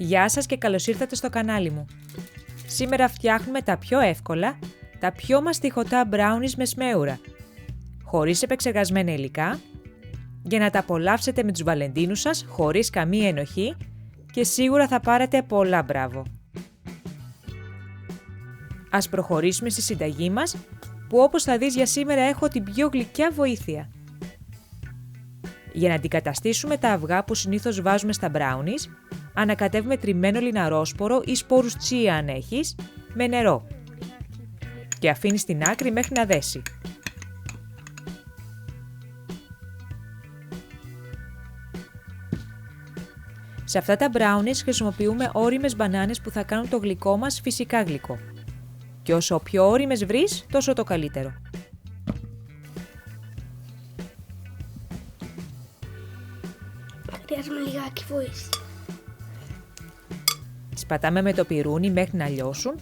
Γεια σας και καλώς ήρθατε στο κανάλι μου. Σήμερα φτιάχνουμε τα πιο εύκολα, τα πιο μαστιχωτά brownies με σμέουρα, χωρίς επεξεργασμένα υλικά, για να τα απολαύσετε με τους Βαλεντίνους σας χωρίς καμία ενοχή και σίγουρα θα πάρετε πολλά μπράβο. Ας προχωρήσουμε στη συνταγή μας, που όπως θα δεις για σήμερα έχω την πιο γλυκιά βοήθεια. Για να αντικαταστήσουμε τα αυγά που συνήθως βάζουμε στα brownies, ανακατεύουμε τριμμένο λιναρόσπορο ή σπόρους τσία αν έχεις, με νερό και αφήνεις στην άκρη μέχρι να δέσει. Σε αυτά τα brownies χρησιμοποιούμε ώριμες μπανάνες που θα κάνουν το γλυκό μας φυσικά γλυκό. Και όσο πιο ώριμες βρεις, τόσο το καλύτερο. Χρειάζομαι λιγάκι βοήθεια. Σπατάμε με το πιρούνι μέχρι να λιώσουν.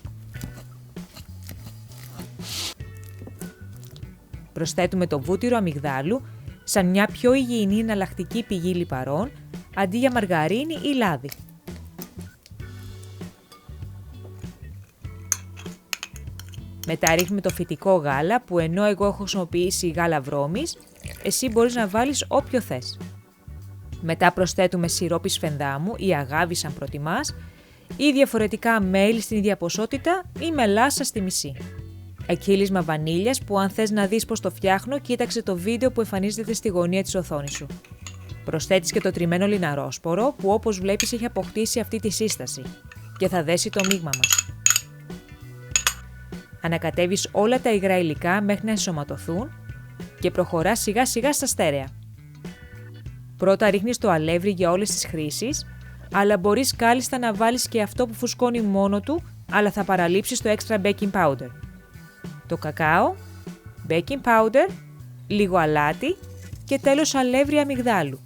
Προσθέτουμε το βούτυρο αμυγδάλου σαν μια πιο υγιεινή εναλλακτική πηγή λιπαρών, αντί για μαργαρίνη ή λάδι. Μετά ρίχνουμε το φυτικό γάλα που ενώ εγώ έχω χρησιμοποιήσει γάλα βρώμης, εσύ μπορείς να βάλεις όποιο θες. Μετά προσθέτουμε σιρόπι σφενδάμου ή αγάβης αν προτιμάς, ή διαφορετικά μέλι στην ίδια ποσότητα ή μελάσα στη μισή. Εκχύλισμα βανίλιας που αν θες να δεις πώς το φτιάχνω, κοίταξε το βίντεο που εμφανίζεται στη γωνία της οθόνης σου. Προσθέτεις και το τριμμένο λιναρόσπορο που όπως βλέπεις έχει αποκτήσει αυτή τη σύσταση και θα δέσει το μείγμα μας. Ανακατεύεις όλα τα υγρά υλικά μέχρι να ενσωματωθούν και προχωράς σιγά σιγά στα στέρεα. Πρώτα ρίχνεις το αλεύρι για όλες τις χρήσεις, αλλά μπορείς κάλλιστα να βάλεις και αυτό που φουσκώνει μόνο του, αλλά θα παραλείψεις το extra baking powder. Το κακάο, baking powder, λίγο αλάτι και τέλος αλεύρι αμυγδάλου,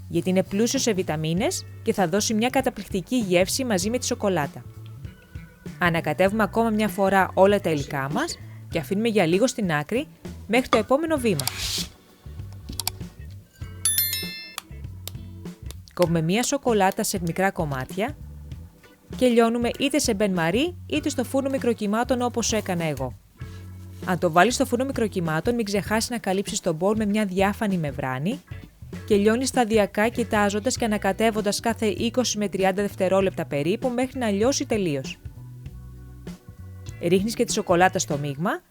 γιατί είναι πλούσιο σε βιταμίνες και θα δώσει μια καταπληκτική γεύση μαζί με τη σοκολάτα. Ανακατεύουμε ακόμα μια φορά όλα τα υλικά μας και αφήνουμε για λίγο στην άκρη μέχρι το επόμενο βήμα. Κόβουμε μία σοκολάτα σε μικρά κομμάτια και λιώνουμε είτε σε μπεν μαρί είτε στο φούρνο μικροκυμάτων όπως έκανα εγώ. Αν το βάλεις στο φούρνο μικροκυμάτων, μην ξεχάσεις να καλύψεις το μπολ με μια διάφανη μεμβράνη και λιώνεις σταδιακά κοιτάζοντας και ανακατεύοντας κάθε 20 με 30 δευτερόλεπτα περίπου μέχρι να λιώσει τελείως. Ρίχνεις και τη σοκολάτα στο μείγμα,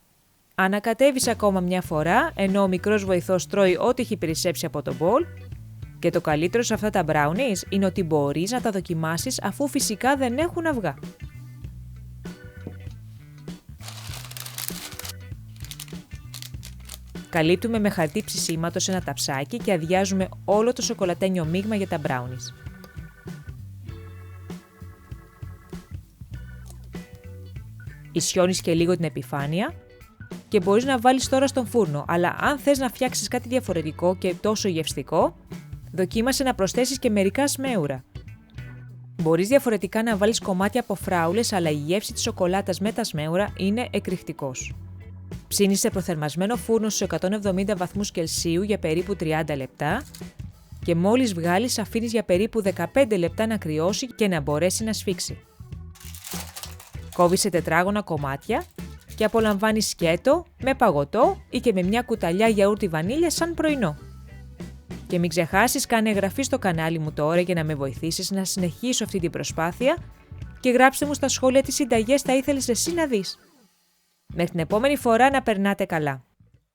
ανακατεύεις ακόμα μια φορά ενώ ο μικρός βοηθός τρώει ό,τι έχει περισσέψει από το μπολ. Και το καλύτερο σε αυτά τα brownies είναι ότι μπορείς να τα δοκιμάσεις αφού φυσικά δεν έχουν αυγά. Καλύπτουμε με χαρτί ψησίματος ένα ταψάκι και αδειάζουμε όλο το σοκολατένιο μείγμα για τα brownies. Ισιώνεις και λίγο την επιφάνεια και μπορείς να βάλεις τώρα στον φούρνο, αλλά αν θες να φτιάξεις κάτι διαφορετικό και τόσο γευστικό, δοκίμασε να προσθέσεις και μερικά σμέουρα. Μπορείς διαφορετικά να βάλεις κομμάτια από φράουλες, αλλά η γεύση της σοκολάτας με τα σμέουρα είναι εκρηκτικός. Ψήνεις σε προθερμασμένο φούρνο στους 170 βαθμούς Κελσίου για περίπου 30 λεπτά και μόλις βγάλεις αφήνεις για περίπου 15 λεπτά να κρυώσει και να μπορέσει να σφίξει. Κόβεις σε τετράγωνα κομμάτια και απολαμβάνεις σκέτο, με παγωτό ή και με μια κουταλιά γιαούρτι βανίλια σαν πρωινό. Και μην ξεχάσεις, κάνε εγγραφή στο κανάλι μου τώρα για να με βοηθήσεις να συνεχίσω αυτή την προσπάθεια και γράψτε μου στα σχόλια τι συνταγές θα ήθελες εσύ να δεις. Μέχρι την επόμενη φορά να περνάτε καλά.